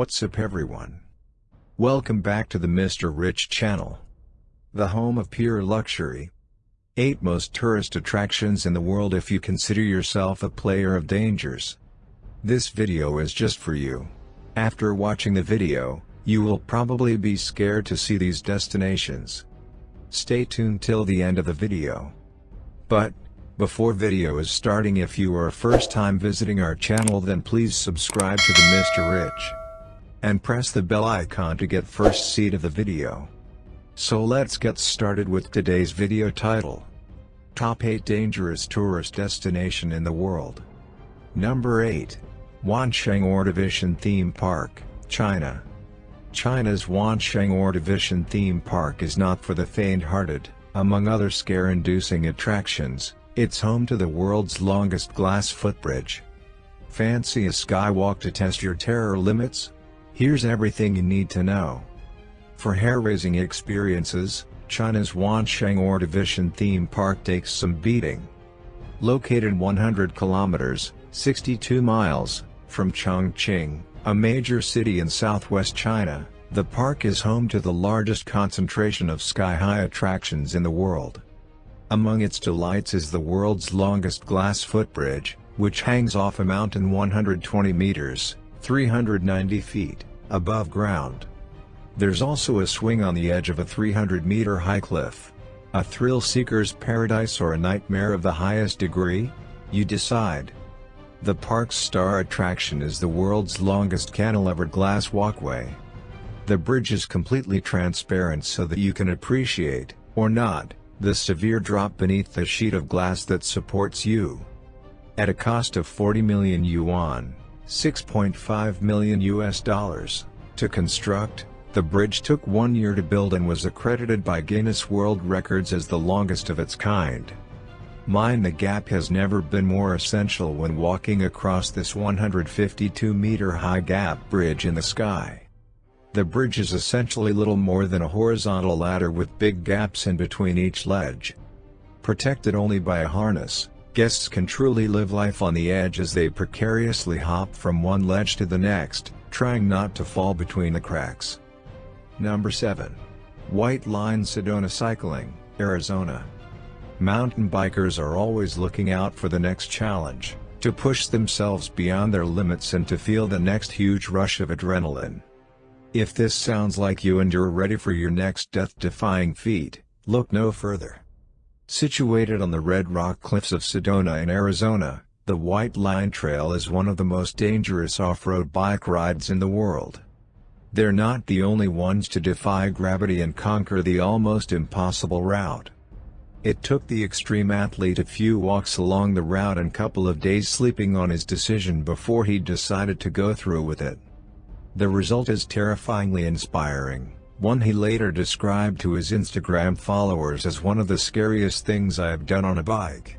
What's up everyone? Welcome back to the MrRich channel. The home of pure luxury. 8 most tourist attractions in the world if you consider yourself a player of dangers. This video is just for you. After watching the video, you will probably be scared to see these destinations. Stay tuned till the end of the video. But, before video is starting, if you are first time visiting our channel, then please subscribe to the MrRich. And press the bell icon to get first seat of the video. So let's get started with today's video title. Top 8 Dangerous Tourist Destination in the World. Number 8. Wansheng Ordovician Theme Park, China. China's Wansheng Ordovician Theme Park is not for the faint-hearted. Among other scare-inducing attractions, it's home to the world's longest glass footbridge. Fancy a skywalk to test your terror limits? Here's everything you need to know. For hair-raising experiences, China's Wansheng Ordovician Theme Park takes some beating. Located 100 kilometers, 62 miles, from Chongqing, a major city in southwest China, the park is home to the largest concentration of sky-high attractions in the world. Among its delights is the world's longest glass footbridge, which hangs off a mountain 120 meters, 390 feet, above ground. There's also a swing on the edge of a 300-meter high cliff. A thrill-seeker's paradise or a nightmare of the highest degree? You decide. The park's star attraction is the world's longest cantilevered glass walkway. The bridge is completely transparent so that you can appreciate, or not, the severe drop beneath the sheet of glass that supports you. At a cost of 40 million yuan, $6.5 million to construct, the bridge took 1 year to build and was accredited by Guinness World Records as the longest of its kind. Mind the gap has never been more essential when walking across this 152-meter high gap bridge in the sky. The bridge is essentially little more than a horizontal ladder with big gaps in between each ledge. Protected only by a harness, guests can truly live life on the edge as they precariously hop from one ledge to the next, trying not to fall between the cracks. Number 7. White Line Sedona Cycling, Arizona. Mountain bikers are always looking out for the next challenge, to push themselves beyond their limits and to feel the next huge rush of adrenaline. If this sounds like you and you're ready for your next death-defying feat, look no further. Situated on the Red Rock Cliffs of Sedona in Arizona, the White Line Trail is one of the most dangerous off-road bike rides in the world. They're not the only ones to defy gravity and conquer the almost impossible route. It took the extreme athlete a few walks along the route and couple of days sleeping on his decision before he decided to go through with it. The result is terrifyingly inspiring, one he later described to his Instagram followers as one of the scariest things I have done on a bike.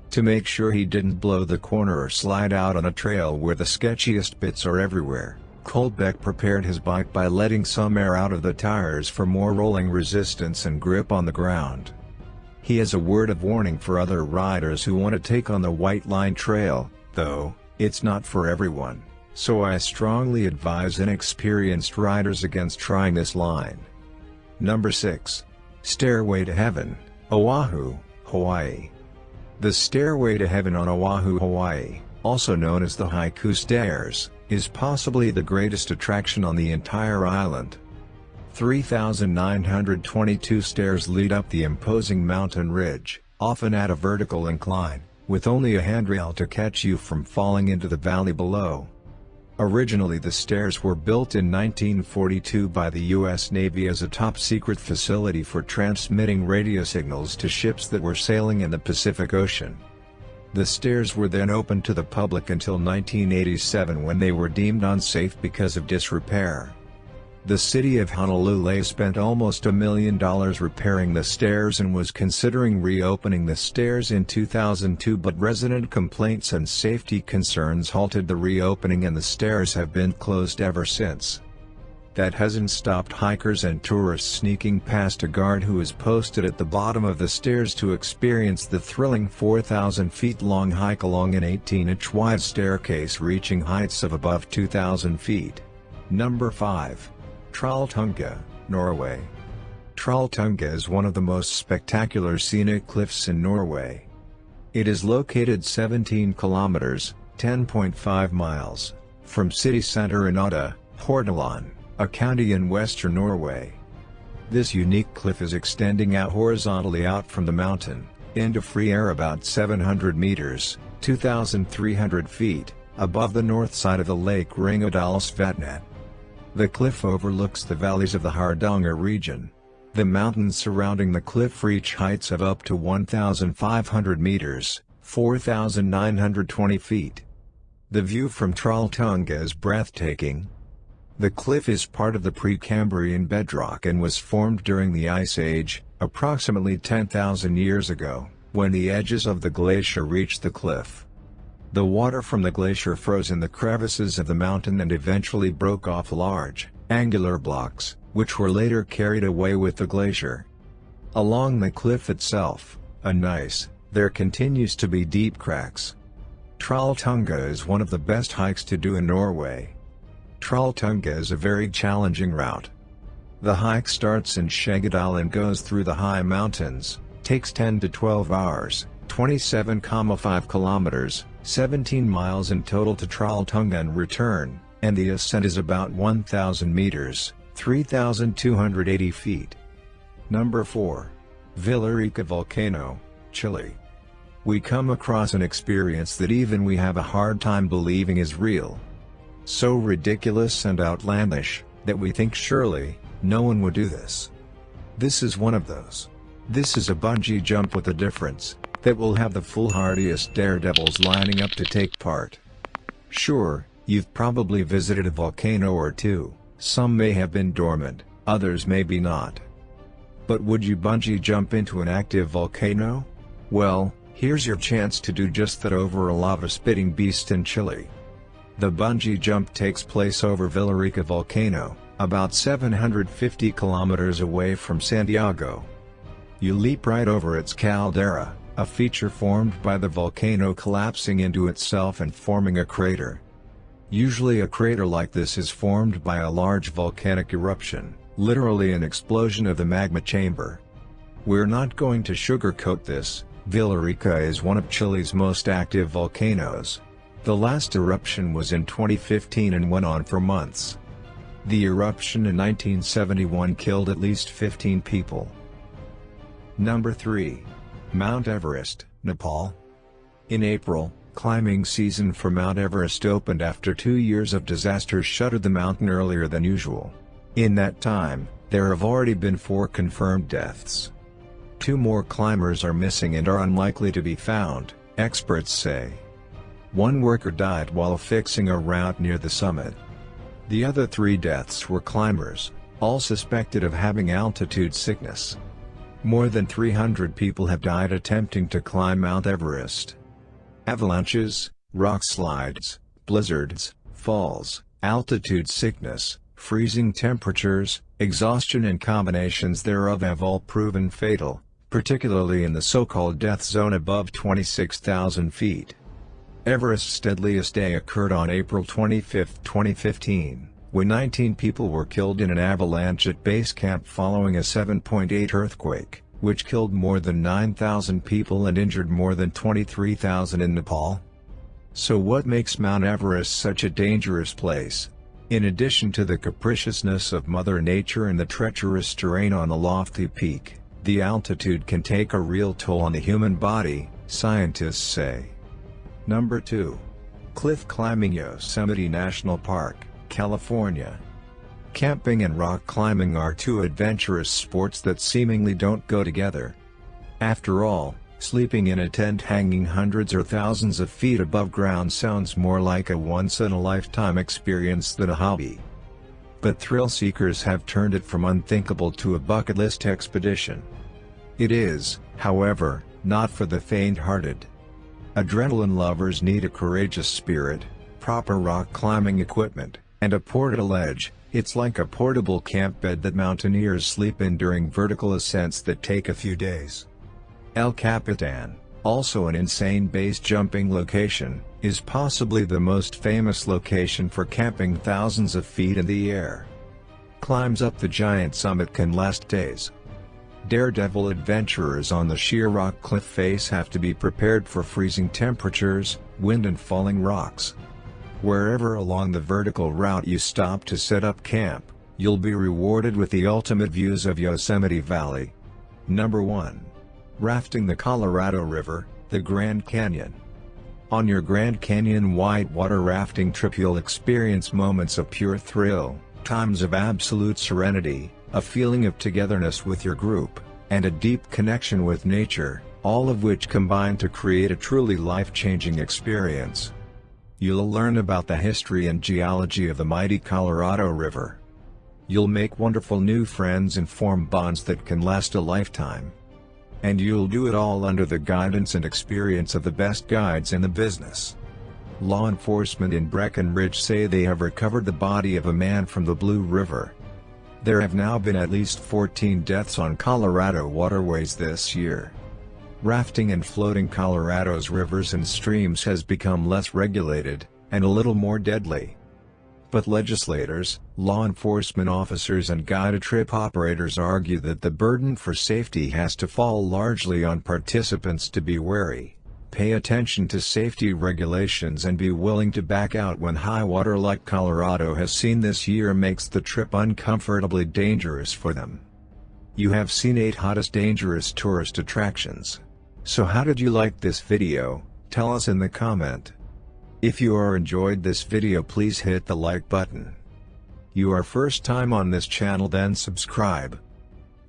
To make sure he didn't blow the corner or slide out on a trail where the sketchiest bits are everywhere, Colbeck prepared his bike by letting some air out of the tires for more rolling resistance and grip on the ground. He has a word of warning for other riders who want to take on the White Line Trail, though, it's not for everyone, so I strongly advise inexperienced riders against trying this line. Number 6. Stairway to Heaven, Oahu, Hawaii. The Stairway to Heaven on Oahu, Hawaii, also known as the Haiku Stairs, is possibly the greatest attraction on the entire island. 3,922 stairs lead up the imposing mountain ridge, often at a vertical incline, with only a handrail to catch you from falling into the valley below. Originally the stairs were built in 1942 by the U.S. Navy as a top-secret facility for transmitting radio signals to ships that were sailing in the Pacific Ocean. The stairs were then opened to the public until 1987 when they were deemed unsafe because of disrepair. The city of Honolulu spent almost $1 million repairing the stairs and was considering reopening the stairs in 2002, but resident complaints and safety concerns halted the reopening and the stairs have been closed ever since. That hasn't stopped hikers and tourists sneaking past a guard who is posted at the bottom of the stairs to experience the thrilling 4,000 feet long hike along an 18-inch wide staircase reaching heights of above 2,000 feet. Number 5. Trolltunga, Norway. Trolltunga is one of the most spectacular scenic cliffs in Norway. It is located 17 kilometers, 10.5 miles, from city center in Odda, Hordaland, a county in western Norway. This unique cliff is extending out horizontally out from the mountain, into free air about 700 meters, 2,300 feet, above the north side of the lake Ringadalsvatnet. The cliff overlooks the valleys of the Hardanger region. The mountains surrounding the cliff reach heights of up to 1,500 meters, 4,920 feet. The view from Trolltunga is breathtaking. The cliff is part of the Precambrian bedrock and was formed during the Ice Age, approximately 10,000 years ago, when the edges of the glacier reached the cliff. The water from the glacier froze in the crevices of the mountain and eventually broke off large, angular blocks, which were later carried away with the glacier. Along the cliff itself, there continues to be deep cracks. Trolltunga is one of the best hikes to do in Norway. Trolltunga is a very challenging route. The hike starts in Skjeggedal and goes through the high mountains, takes 10 to 12 hours, 27,5 kilometers, 17 miles in total to Trolltunga and return, and the ascent is about 1,000 meters, 3,280 feet. Number 4. Villarrica Volcano, Chile. We come across an experience that even we have a hard time believing is real. So ridiculous and outlandish, that we think surely, no one would do this. This is one of those. This is a bungee jump with a difference, that will have the foolhardiest daredevils lining up to take part. Sure, you've probably visited a volcano or two, some may have been dormant, others maybe not. But would you bungee jump into an active volcano? Well, here's your chance to do just that over a lava-spitting beast in Chile. The bungee jump takes place over Villarrica Volcano, about 750 kilometers away from Santiago. You leap right over its caldera, a feature formed by the volcano collapsing into itself and forming a crater. Usually a crater like this is formed by a large volcanic eruption, literally an explosion of the magma chamber. We're not going to sugarcoat this, Villarrica is one of Chile's most active volcanoes. The last eruption was in 2015 and went on for months. The eruption in 1971 killed at least 15 people. Number 3. Mount Everest, Nepal. In April, climbing season for Mount Everest opened after 2 years of disasters shuttered the mountain earlier than usual. In that time, there have already been 4 confirmed deaths. 2 more climbers are missing and are unlikely to be found, experts say. 1 worker died while fixing a route near the summit. The other 3 deaths were climbers, all suspected of having altitude sickness. More than 300 people have died attempting to climb Mount Everest. Avalanches, rock slides, blizzards, falls, altitude sickness, freezing temperatures, exhaustion and combinations thereof have all proven fatal, particularly in the so-called death zone above 26,000 feet. Everest's deadliest day occurred on April 25, 2015, when 19 people were killed in an avalanche at base camp following a 7.8 earthquake, which killed more than 9,000 people and injured more than 23,000 in Nepal. So what makes Mount Everest such a dangerous place? In addition to the capriciousness of Mother Nature and the treacherous terrain on the lofty peak, the altitude can take a real toll on the human body, scientists say. Number 2. Cliff climbing, Yosemite National Park, California. Camping and rock climbing are 2 adventurous sports that seemingly don't go together. After all, sleeping in a tent hanging hundreds or thousands of feet above ground sounds more like a once-in-a-lifetime experience than a hobby. But thrill seekers have turned it from unthinkable to a bucket list expedition. It is, however, not for the faint-hearted. Adrenaline lovers need a courageous spirit, proper rock climbing equipment, and a portable ledge. It's like a portable camp bed that mountaineers sleep in during vertical ascents that take a few days. El Capitan, also an insane base jumping location, is possibly the most famous location for camping thousands of feet in the air. Climbs up the giant summit can last days. Daredevil adventurers on the sheer rock cliff face have to be prepared for freezing temperatures, wind and falling rocks. Wherever along the vertical route you stop to set up camp, you'll be rewarded with the ultimate views of Yosemite Valley. Number 1. Rafting the Colorado River, the Grand Canyon. On your Grand Canyon whitewater rafting trip you'll experience moments of pure thrill, times of absolute serenity, a feeling of togetherness with your group, and a deep connection with nature, all of which combine to create a truly life-changing experience. You'll learn about the history and geology of the mighty Colorado River. You'll make wonderful new friends and form bonds that can last a lifetime. And you'll do it all under the guidance and experience of the best guides in the business. Law enforcement in Breckenridge say they have recovered the body of a man from the Blue River. There have now been at least 14 deaths on Colorado waterways this year. Rafting and floating Colorado's rivers and streams has become less regulated, and a little more deadly. But legislators, law enforcement officers and guided trip operators argue that the burden for safety has to fall largely on participants to be wary, pay attention to safety regulations and be willing to back out when high water like Colorado has seen this year makes the trip uncomfortably dangerous for them. You have seen 8 hottest dangerous tourist attractions. So how did you like this video? Tell us in the comment. If you are enjoyed this video please hit the like button. You are first time on this channel then subscribe.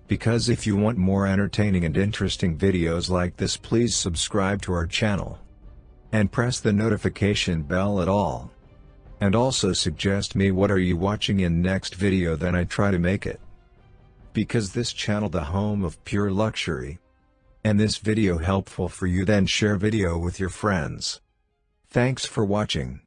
Because if you want more entertaining and interesting videos like this please subscribe to our channel. And press the notification bell at all. And also suggest me what are you watching in next video then I try to make it. Because this channel the home of pure luxury. And this video helpful for you then share video with your friends. Thanks for watching.